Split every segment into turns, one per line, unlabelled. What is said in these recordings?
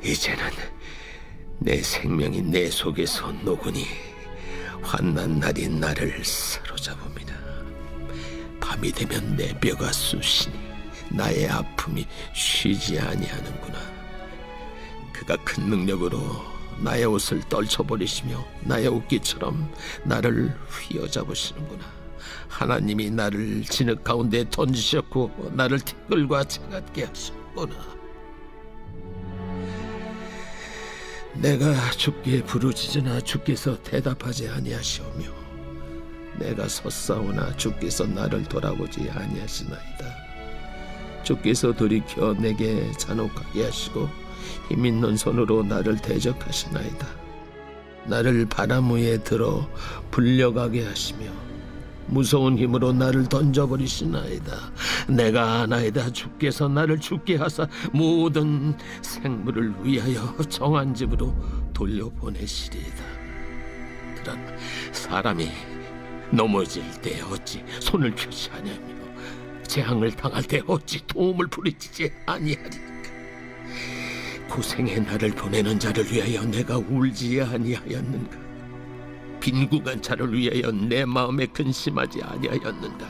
이제는 내 생명이 내 속에서 녹으니 환난 날이 나를 사로잡습니다. 밤이 되면 내 뼈가 쑤시니 나의 아픔이 쉬지 아니하는구나. 그가 큰 능력으로 나의 옷을 떨쳐버리시며 나의 옷깃처럼 나를 휘어잡으시는구나. 하나님이 나를 진흙 가운데 던지셨고 나를 티끌과 채같게 하셨구나. 내가 주께 부르짖으나 주께서 대답하지 아니하시오며 내가 섰사오나 주께서 나를 돌아보지 아니하시나이다. 주께서 돌이켜 내게 잔혹하게 하시고 힘있는 손으로 나를 대적하시나이다. 나를 바람 위에 들어 불려가게 하시며 무서운 힘으로 나를 던져버리시나이다. 내가 아나이다. 주께서 나를 죽게 하사 모든 생물을 위하여 정한 집으로 돌려보내시리이다. 그러나 사람이 넘어질 때 어찌 손을 펴지 아니하며 재앙을 당할 때 어찌 도움을 부르짖지 아니하리까. 고생의 날을 보내는 자를 위하여 내가 울지 아니하였는가. 빈궁한 자를 위하여 내 마음에 근심하지 아니하였는가.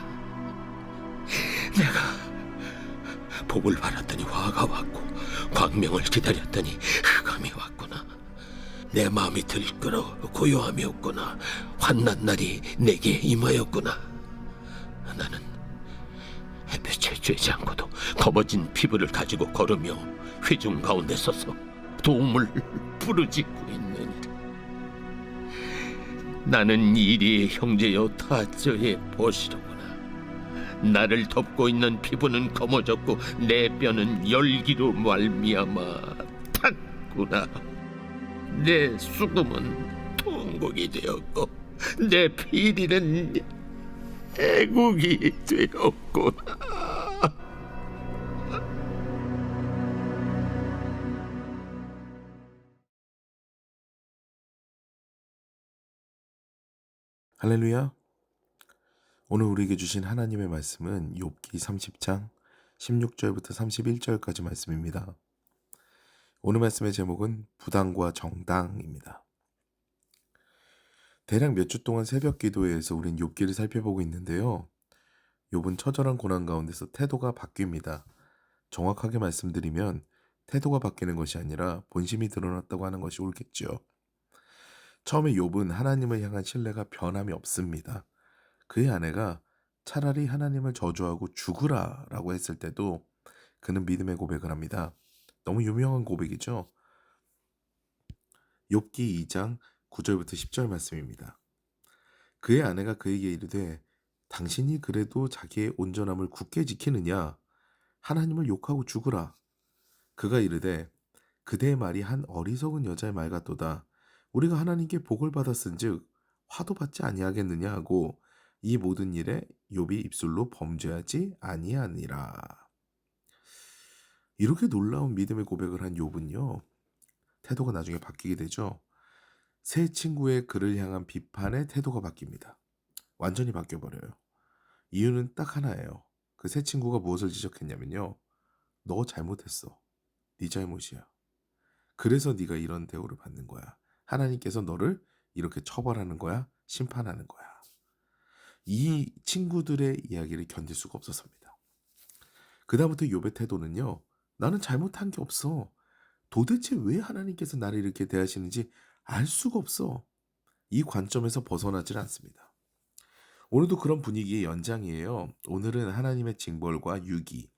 내가 복을 바랐더니 화가 왔고 광명을 기다렸더니 흑암이 왔구나. 내 마음이 들끓어 고요함이 없구나. 환난 날이 내게 임하였구나. 나는 햇볕에 쬐지 않고도 검어진 피부를 가지고 걸으며 회중 가운데 서서 도움을 부르짖고 있느니라. 나는 이리의 형제여 타저의 벗이로구나. 나를 덮고 있는 피부는 검어졌고 내 뼈는 열기로 말미암아 탔구나. 내 수금은 통곡이 되었고 내 피리는 애국이 되었구나.
할렐루야. 오늘 우리에게 주신 하나님의 말씀은 욥기 30장 16절부터 31절까지 말씀입니다. 오늘 말씀의 제목은 부당과 정당입니다. 대략 몇 주 동안 새벽 기도회에서 우린 욥기를 살펴보고 있는데요. 욥은 처절한 고난 가운데서 태도가 바뀝니다. 정확하게 말씀드리면 태도가 바뀌는 것이 아니라 본심이 드러났다고 하는 것이 옳겠죠. 처음에 욥은 하나님을 향한 신뢰가 변함이 없습니다. 그의 아내가 차라리 하나님을 저주하고 죽으라 라고 했을 때도 그는 믿음의 고백을 합니다. 너무 유명한 고백이죠. 욥기 2장 9절부터 10절 말씀입니다. 그의 아내가 그에게 이르되 당신이 그래도 자기의 온전함을 굳게 지키느냐? 하나님을 욕하고 죽으라. 그가 이르되 그대의 말이 한 어리석은 여자의 말 같도다. 우리가 하나님께 복을 받았은즉 화도 받지 아니하겠느냐 하고 이 모든 일에 욥이 입술로 범죄하지 아니하니라. 이렇게 놀라운 믿음의 고백을 한 욥은요, 태도가 나중에 바뀌게 되죠. 새 친구의 그를 향한 비판의 태도가 바뀝니다. 완전히 바뀌어버려요. 이유는 딱 하나예요. 그 새 친구가 무엇을 지적했냐면요, 너 잘못했어. 네 잘못이야. 그래서 네가 이런 대우를 받는 거야. 하나님께서 너를 이렇게 처벌하는 거야. 심판하는 거야. 이 친구들의 이야기를 견딜 수가 없었습니다. 그 다음부터 욥의 태도는요, 나는 잘못한 게 없어. 도대체 왜 하나님께서 나를 이렇게 대하시는지 알 수가 없어. 이 관점에서 벗어나질 않습니다. 오늘도 그런 분위기의 연장이에요. 오늘은 하나님의 징벌과 유기,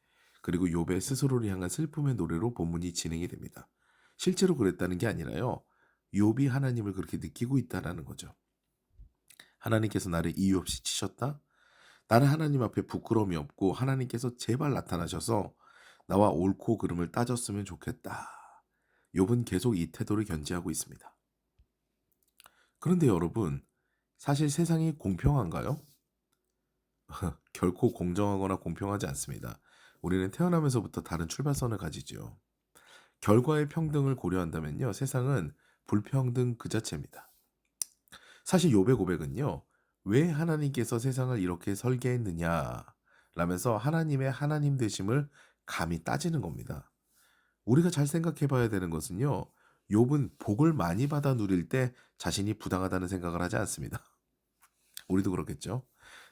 그리고 욥의 스스로를 향한 슬픔의 노래로 본문이 진행이 됩니다. 실제로 그랬다는 게 아니라요, 욥이 하나님을 그렇게 느끼고 있다라는 거죠. 하나님께서 나를 이유 없이 치셨다? 나는 하나님 앞에 부끄러움이 없고 하나님께서 제발 나타나셔서 나와 옳고 그름을 따졌으면 좋겠다. 욥은 계속 이 태도를 견지하고 있습니다. 그런데 여러분, 사실 세상이 공평한가요? 결코 공정하거나 공평하지 않습니다. 우리는 태어나면서부터 다른 출발선을 가지죠. 결과의 평등을 고려한다면요, 세상은 불평등 그 자체입니다. 사실 욥의 고백은요, 왜 하나님께서 세상을 이렇게 설계했느냐 라면서 하나님의 하나님 되심을 감히 따지는 겁니다. 우리가 잘 생각해 봐야 되는 것은요. 욥은 복을 많이 받아 누릴 때 자신이 부당하다는 생각을 하지 않습니다. 우리도 그렇겠죠.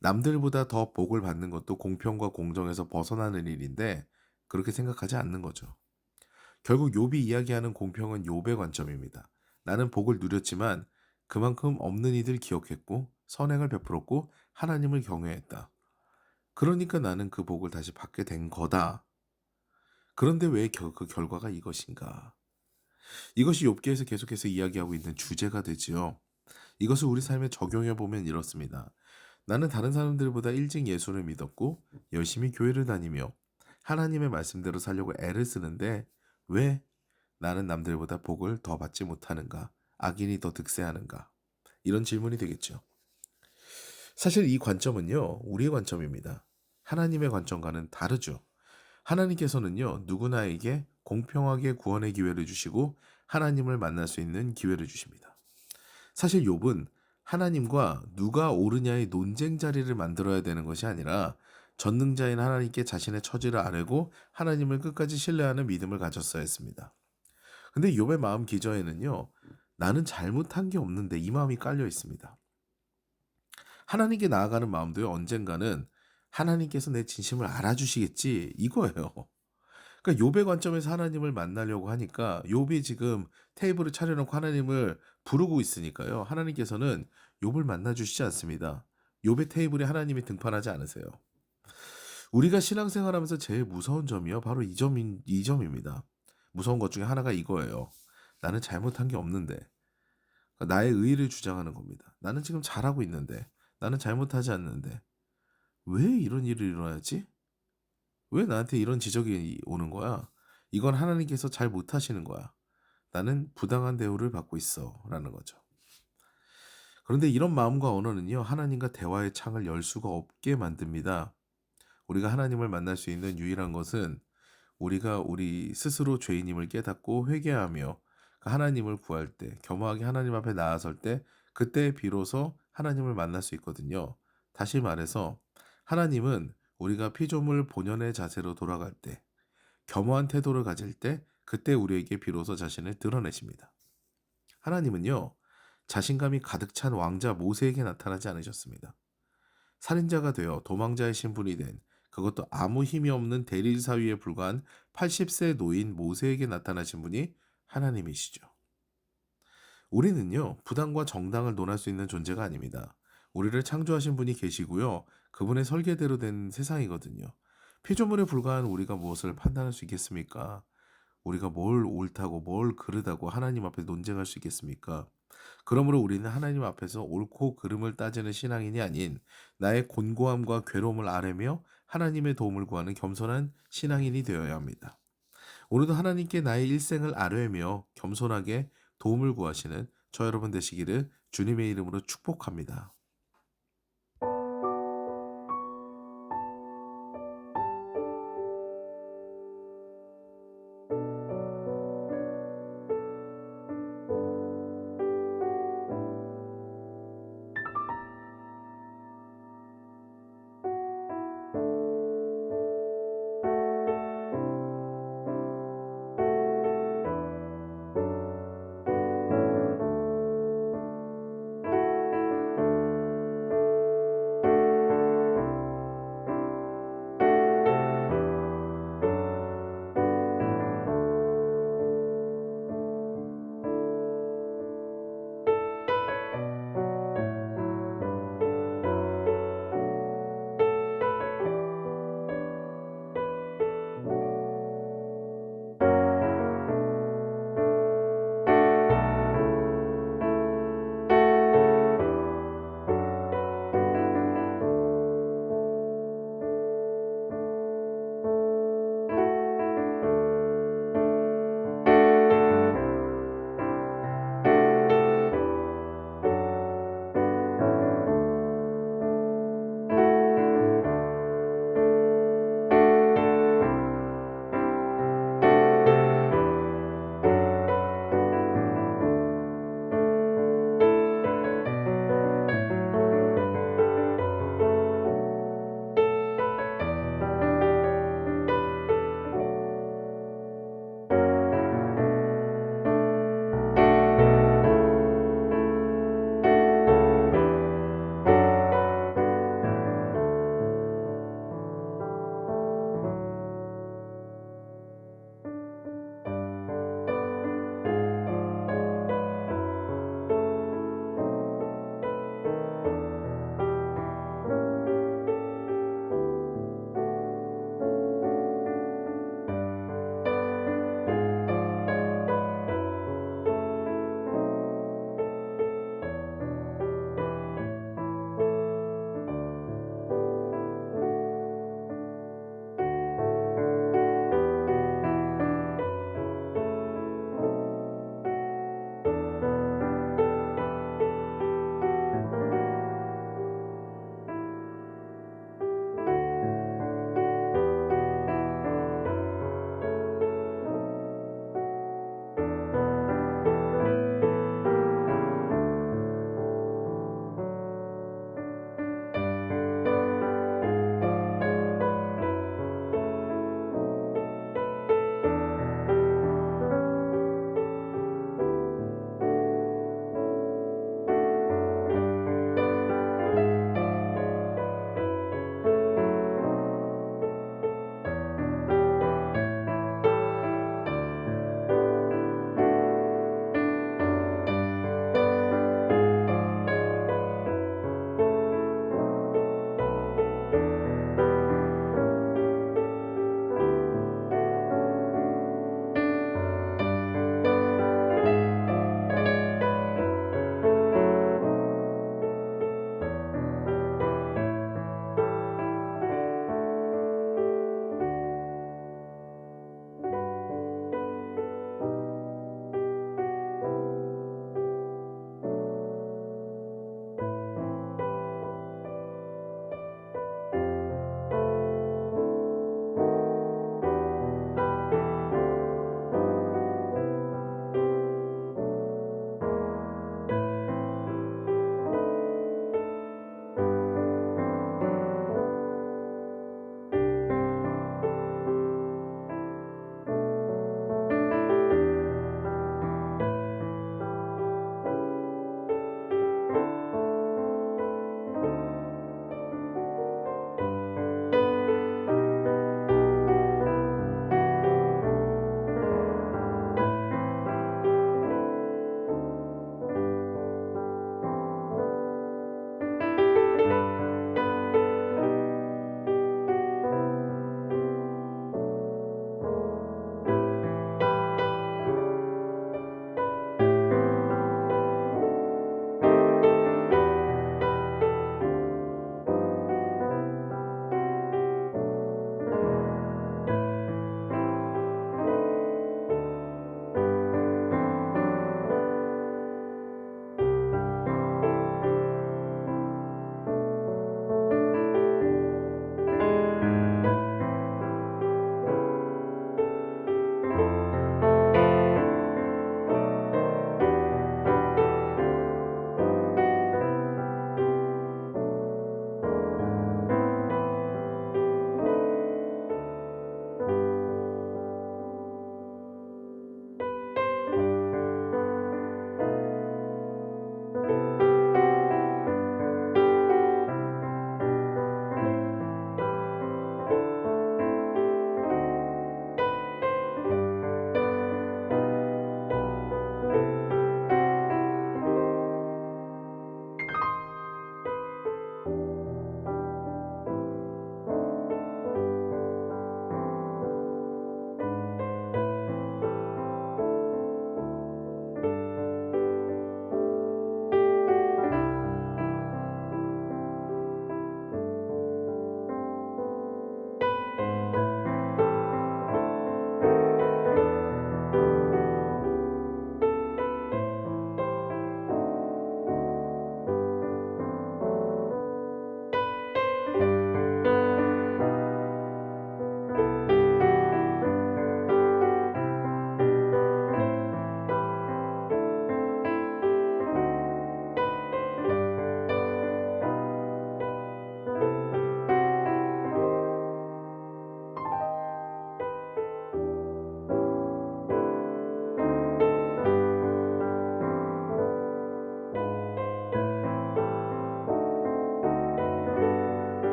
남들보다 더 복을 받는 것도 공평과 공정에서 벗어나는 일인데 그렇게 생각하지 않는 거죠. 결국 욥이 이야기하는 공평은 욥의 관점입니다. 나는 복을 누렸지만 그만큼 없는 이들 기억했고 선행을 베풀었고 하나님을 경외했다. 그러니까 나는 그 복을 다시 받게 된 거다. 그런데 왜 그 결과가 이것인가? 이것이 욥기에서 계속해서 이야기하고 있는 주제가 되지요. 이것을 우리 삶에 적용해 보면 이렇습니다. 나는 다른 사람들보다 일찍 예수를 믿었고 열심히 교회를 다니며 하나님의 말씀대로 살려고 애를 쓰는데 왜 나는 남들보다 복을 더 받지 못하는가? 악인이 더 득세하는가? 이런 질문이 되겠죠. 사실 이 관점은요, 우리의 관점입니다. 하나님의 관점과는 다르죠. 하나님께서는요, 누구나에게 공평하게 구원의 기회를 주시고 하나님을 만날 수 있는 기회를 주십니다. 사실 욥은 하나님과 누가 옳으냐의 논쟁 자리를 만들어야 되는 것이 아니라 전능자인 하나님께 자신의 처지를 아뢰고 하나님을 끝까지 신뢰하는 믿음을 가졌어야 했습니다. 근데 욥의 마음 기저에는요. 나는 잘못한 게 없는데 이 마음이 깔려 있습니다. 하나님께 나아가는 마음도요. 언젠가는 하나님께서 내 진심을 알아주시겠지 이거예요. 그러니까 욥의 관점에서 하나님을 만나려고 하니까 욥이 지금 테이블을 차려놓고 하나님을 부르고 있으니까요. 하나님께서는 욥을 만나주시지 않습니다. 욥의 테이블에 하나님이 등판하지 않으세요. 우리가 신앙생활하면서 제일 무서운 점이요. 바로 이 점입니다. 무서운 것 중에 하나가 이거예요. 나는 잘못한 게 없는데 그러니까 나의 의의를 주장하는 겁니다. 나는 지금 잘하고 있는데 나는 잘못하지 않는데 왜 이런 일이 일어나지? 왜 나한테 이런 지적이 오는 거야? 이건 하나님께서 잘 못하시는 거야. 나는 부당한 대우를 받고 있어 라는 거죠. 그런데 이런 마음과 언어는요. 하나님과 대화의 창을 열 수가 없게 만듭니다. 우리가 하나님을 만날 수 있는 유일한 것은 우리가 우리 스스로 죄인임을 깨닫고 회개하며 하나님을 구할 때, 겸허하게 하나님 앞에 나아설 때 그때 비로소 하나님을 만날 수 있거든요. 다시 말해서 하나님은 우리가 피조물 본연의 자세로 돌아갈 때, 겸허한 태도를 가질 때 그때 우리에게 비로소 자신을 드러내십니다. 하나님은요. 자신감이 가득 찬 왕자 모세에게 나타나지 않으셨습니다. 살인자가 되어 도망자의 신분이 된 그것도 아무 힘이 없는 대릴 사위에 불과한 80세 노인 모세에게 나타나신 분이 하나님이시죠. 우리는요, 부당과 정당을 논할 수 있는 존재가 아닙니다. 우리를 창조하신 분이 계시고요, 그분의 설계대로 된 세상이거든요. 피조물에 불과한 우리가 무엇을 판단할 수 있겠습니까? 우리가 뭘 옳다고 뭘 그르다고 하나님 앞에 논쟁할 수 있겠습니까? 그러므로 우리는 하나님 앞에서 옳고 그름을 따지는 신앙인이 아닌 나의 곤고함과 괴로움을 아뢰며 하나님의 도움을 구하는 겸손한 신앙인이 되어야 합니다. 오늘도 하나님께 나의 일생을 아뢰며 겸손하게 도움을 구하시는 저 여러분 되시기를 주님의 이름으로 축복합니다.